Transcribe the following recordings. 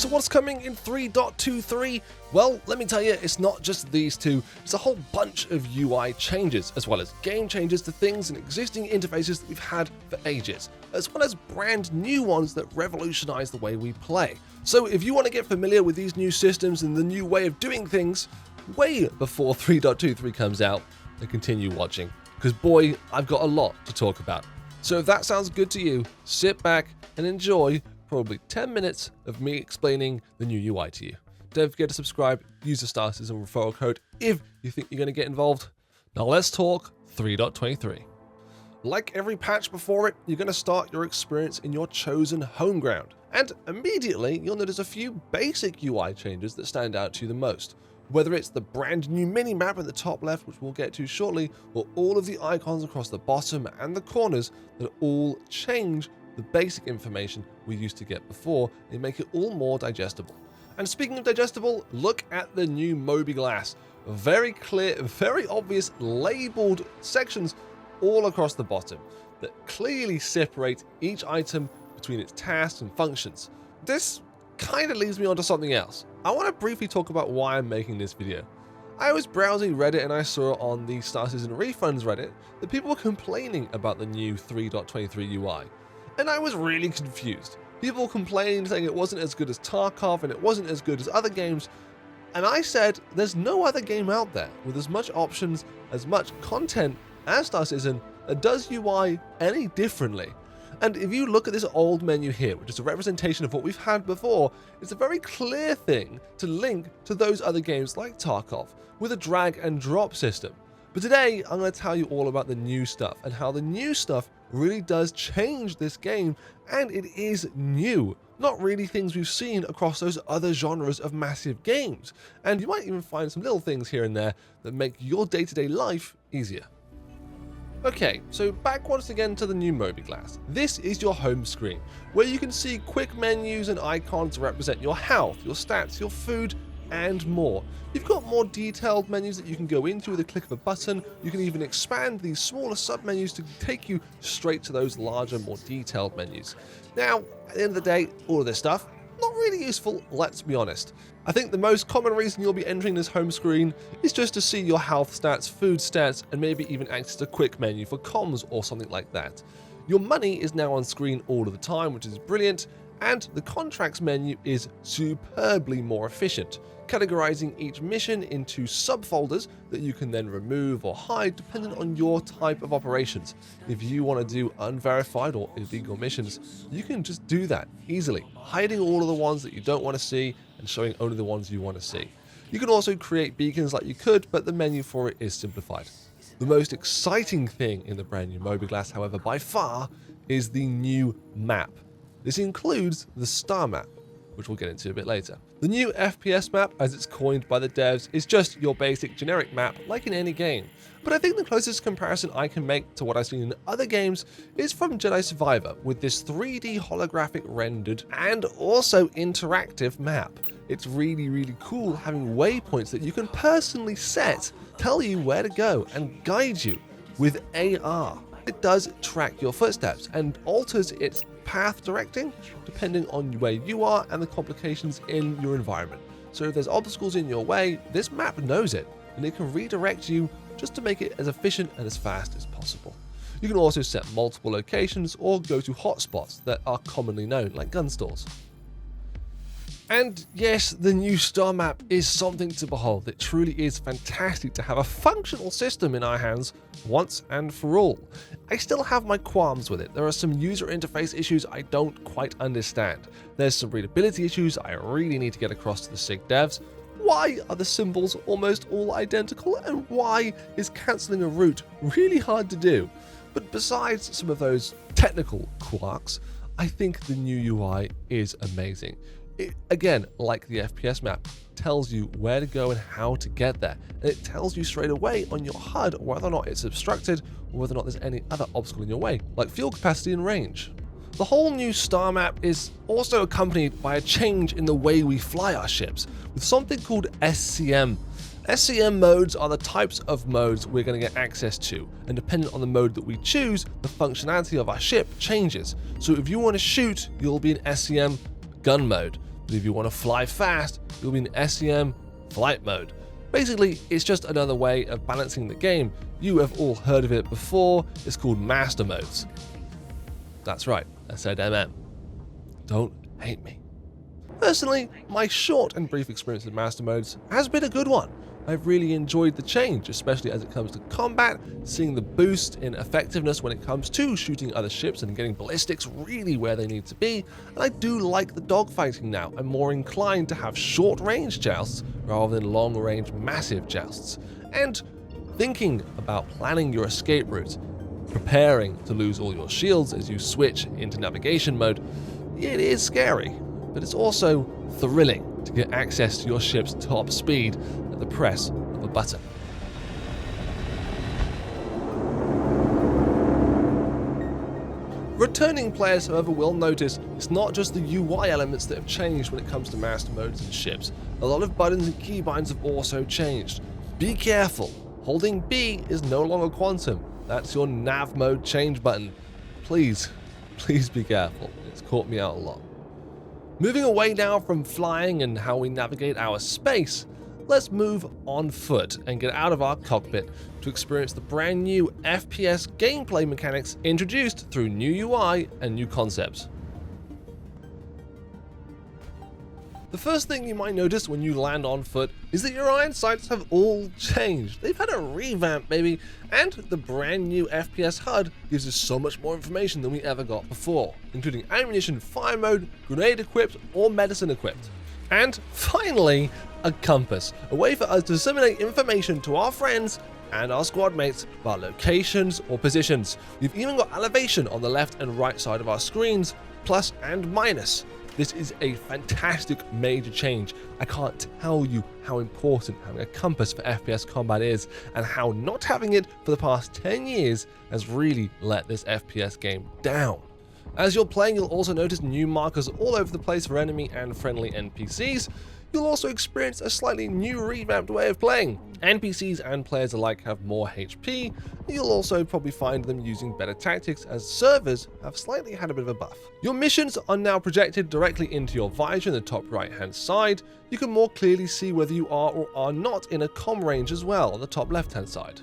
So what's coming in 3.23? Well, let me tell you, it's not just these two, it's a whole bunch of UI changes, as well as game changes to things and existing interfaces that we've had for ages, as well as brand new ones that revolutionize the way we play. So if you want to get familiar with these new systems and the new way of doing things, way before 3.23 comes out, then continue watching, because boy, I've got a lot to talk about. So if that sounds good to you, sit back and enjoy probably 10 minutes of me explaining the new UI to you. Don't forget to subscribe, use the Sar Citizen referral code if you think you're going to get involved. Now let's talk 3.23. Like every patch before it, you're going to start your experience in your chosen home ground. And immediately, you'll notice a few basic UI changes that stand out to you the most. Whether it's the brand new mini-map at the top left, which we'll get to shortly, or all of the icons across the bottom and the corners that all change the basic information we used to get before and make it all more digestible. And speaking of digestible, look at the new mobiGlas. Very clear, very obvious labeled sections all across the bottom that clearly separate each item between its tasks and functions. This kind of leads me on to something else. I want to briefly talk about why I'm making this video. I was browsing Reddit and I saw on the Sar Citizen Refunds Reddit that people were complaining about the new 3.23 UI. And I was really confused. People complained saying it wasn't as good as Tarkov and it wasn't as good as other games. And I said, there's no other game out there with as much options, as much content as Sar Citizen that does UI any differently. And if you look at this old menu here, which is a representation of what we've had before, it's a very clear thing to link to those other games like Tarkov with a drag and drop system. But today, I'm going to tell you all about the new stuff and how the new stuff really does change this game, and it is new. Not really things we've seen across those other genres of massive games. And you might even find some little things here and there that make your day-to-day life easier. Okay, so back once again to the new mobiGlas. This is your home screen, where you can see quick menus and icons to represent your health, your stats, your food, and more. You've got more detailed menus that you can go into with a click of a button. You can even expand these smaller sub-menus to take you straight to those larger, more detailed menus. Now, at the end of the day, all of this stuff, not really useful, let's be honest. I think the most common reason you'll be entering this home screen is just to see your health stats, food stats, and maybe even access a quick menu for comms or something like that. Your money is now on screen all of the time, which is brilliant, and the contracts menu is superbly more efficient, categorizing each mission into subfolders that you can then remove or hide depending on your type of operations. If you want to do unverified or illegal missions, you can just do that easily, hiding all of the ones that you don't want to see and showing only the ones you want to see. You can also create beacons like you could, but the menu for it is simplified. The most exciting thing in the brand new mobiGlas, however, by far, is the new map. This includes the star map, which we'll get into a bit later. The new FPS map, as it's coined by the devs, is just your basic generic map like in any game. But I think the closest comparison I can make to what I've seen in other games is from Jedi Survivor, with this 3D holographic rendered and also interactive map. It's really, really cool having waypoints that you can personally set, tell you where to go and guide you with AR. It does track your footsteps and alters its path directing depending on where you are and the complications in your environment. So if there's obstacles in your way, this map knows it and it can redirect you just to make it as efficient and as fast as possible. You can also set multiple locations or go to hotspots that are commonly known, like gun stores. And yes, the new star map is something to behold. It truly is fantastic to have a functional system in our hands once and for all. I still have my qualms with it. There are some user interface issues I don't quite understand. There's some readability issues I really need to get across to the SIG devs. Why are the symbols almost all identical, and why is cancelling a route really hard to do? But besides some of those technical quirks, I think the new UI is amazing. It, again, like the FPS map, tells you where to go and how to get there. And it tells you straight away on your HUD whether or not it's obstructed or whether or not there's any other obstacle in your way, like fuel capacity and range. The whole new star map is also accompanied by a change in the way we fly our ships, with something called SCM. SCM modes are the types of modes we're going to get access to, and depending on the mode that we choose, the functionality of our ship changes. So if you want to shoot, you'll be in SCM gun mode. but if you want to fly fast, you'll be in SEM flight mode. Basically, it's just another way of balancing the game. You have all heard of it before, it's called master modes. That's right, I said MM. Don't hate me. Personally, my short and brief experience with master modes has been a good one. I've really enjoyed the change, especially as it comes to combat, seeing the boost in effectiveness when it comes to shooting other ships and getting ballistics really where they need to be, and I do like the dogfighting now. I'm more inclined to have short-range jousts rather than long-range massive jousts. And thinking about planning your escape route, preparing to lose all your shields as you switch into navigation mode, it is scary, but it's also thrilling to get access to your ship's top speed at the press of a button. Returning players, however, will notice it's not just the UI elements that have changed when it comes to master modes and ships. A lot of buttons and keybinds have also changed. Be careful, holding B is no longer quantum. That's your nav mode change button. Please be careful. It's caught me out a lot. Moving away now from flying and how we navigate our space, let's move on foot and get out of our cockpit to experience the brand new FPS gameplay mechanics introduced through new UI and new concepts. The first thing you might notice when you land on foot is that your iron sights have all changed. They've had a revamp, baby, and the brand new FPS HUD gives us so much more information than we ever got before, including ammunition, fire mode, grenade equipped, or medicine equipped. And finally, a compass, a way for us to disseminate information to our friends and our squad mates about locations or positions. We've even got elevation on the left and right side of our screens, plus and minus. This is a fantastic major change. I can't tell you how important having a compass for FPS combat is, and how not having it for the past 10 years has really let this FPS game down. As you're playing, you'll also notice new markers all over the place for enemy and friendly NPCs. You'll also experience a slightly new revamped way of playing. NPCs and players alike have more HP. You'll also probably find them using better tactics, as servers have slightly had a bit of a buff. Your missions are now projected directly into your visor in the top right hand side. You can more clearly see whether you are or are not in a comm range as well on the top left hand side.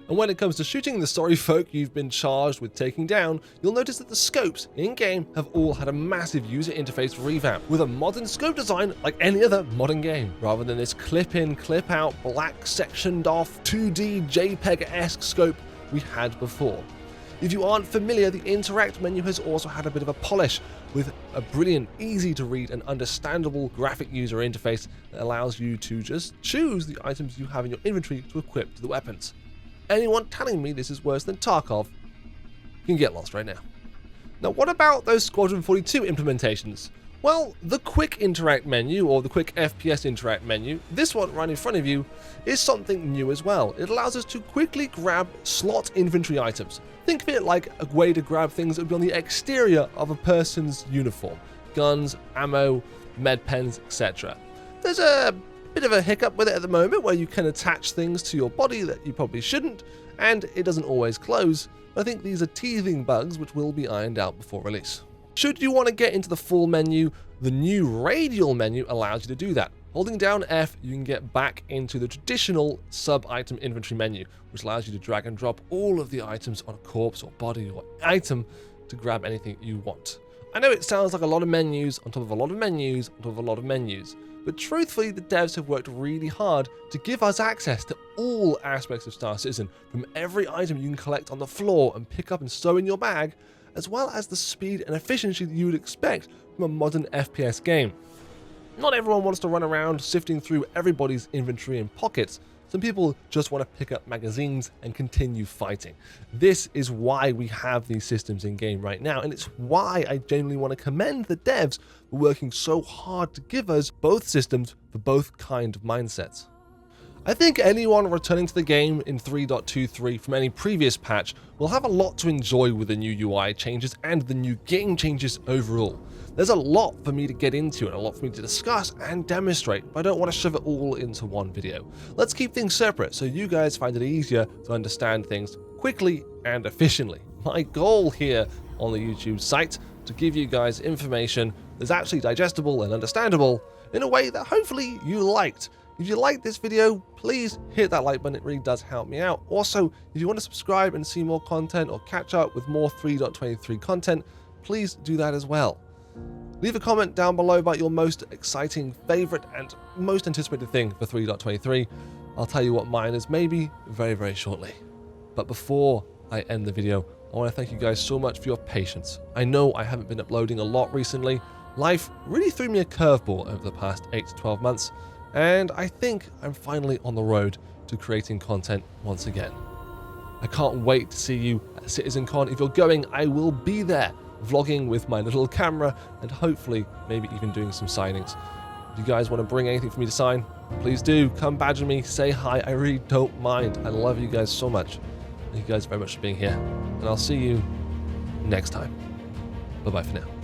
And when it comes to shooting the sorry folk you've been charged with taking down, you'll notice that the scopes in-game have all had a massive user interface revamp, with a modern scope design like any other modern game, rather than this clip-in, clip-out, black sectioned off 2D JPEG-esque scope we had before. If you aren't familiar, the Interact menu has also had a bit of a polish, with a brilliant, easy to read and understandable graphic user interface that allows you to just choose the items you have in your inventory to equip to the weapons. Anyone telling me this is worse than Tarkov can get lost right now. Now, what about those Squadron 42 implementations? Well, the Quick Interact menu, or the Quick FPS Interact menu, this one right in front of you, is something new as well. It allows us to quickly grab slot inventory items. Think of it like a way to grab things that would be on the exterior of a person's uniform. Guns, ammo, med pens, etc. There's a bit of a hiccup with it at the moment, where you can attach things to your body that you probably shouldn't, and it doesn't always close. I think these are teething bugs which will be ironed out before release. Should you want to get into the full menu, the new radial menu allows you to do that. Holding down F, you can get back into the traditional sub-item inventory menu, which allows you to drag and drop all of the items on a corpse or body or item to grab anything you want. I know it sounds like a lot of menus on top of a lot of menus on top of a lot of menus, but truthfully, the devs have worked really hard to give us access to all aspects of Star Citizen, from every item you can collect on the floor and pick up and stow in your bag, as well as the speed and efficiency that you would expect from a modern FPS game. Not everyone wants to run around sifting through everybody's inventory and pockets. Some people just want to pick up magazines and continue fighting. This is why we have these systems in game right now, and it's why I genuinely want to commend the devs for working so hard to give us both systems for both kind of mindsets. I think anyone returning to the game in 3.23 from any previous patch will have a lot to enjoy with the new UI changes and the new game changes overall. There's a lot for me to get into and a lot for me to discuss and demonstrate, but I don't want to shove it all into one video. Let's keep things separate so you guys find it easier to understand things quickly and efficiently. My goal here on the YouTube site to give you guys information that's actually digestible and understandable in a way that hopefully you liked. If you liked this video, please hit that like button, it really does help me out. Also, if you want to subscribe and see more content or catch up with more 3.23 content, please do that as well. Leave a comment down below about your most exciting, favorite, and most anticipated thing for 3.23. I'll tell you what mine is maybe very, very shortly. But before I end the video, I want to thank you guys so much for your patience. I know I haven't been uploading a lot recently. Life really threw me a curveball over the past 8 to 12 months, and I think I'm finally on the road to creating content once again. I can't wait to see you at CitizenCon. If you're going, I will be there, vlogging with my little camera and hopefully maybe even doing some signings. If you guys want to bring anything for me to sign, please do. Come badger me, say hi. I really don't mind. I love you guys so much. Thank you guys very much for being here, and I'll see you next time. Bye-bye for now.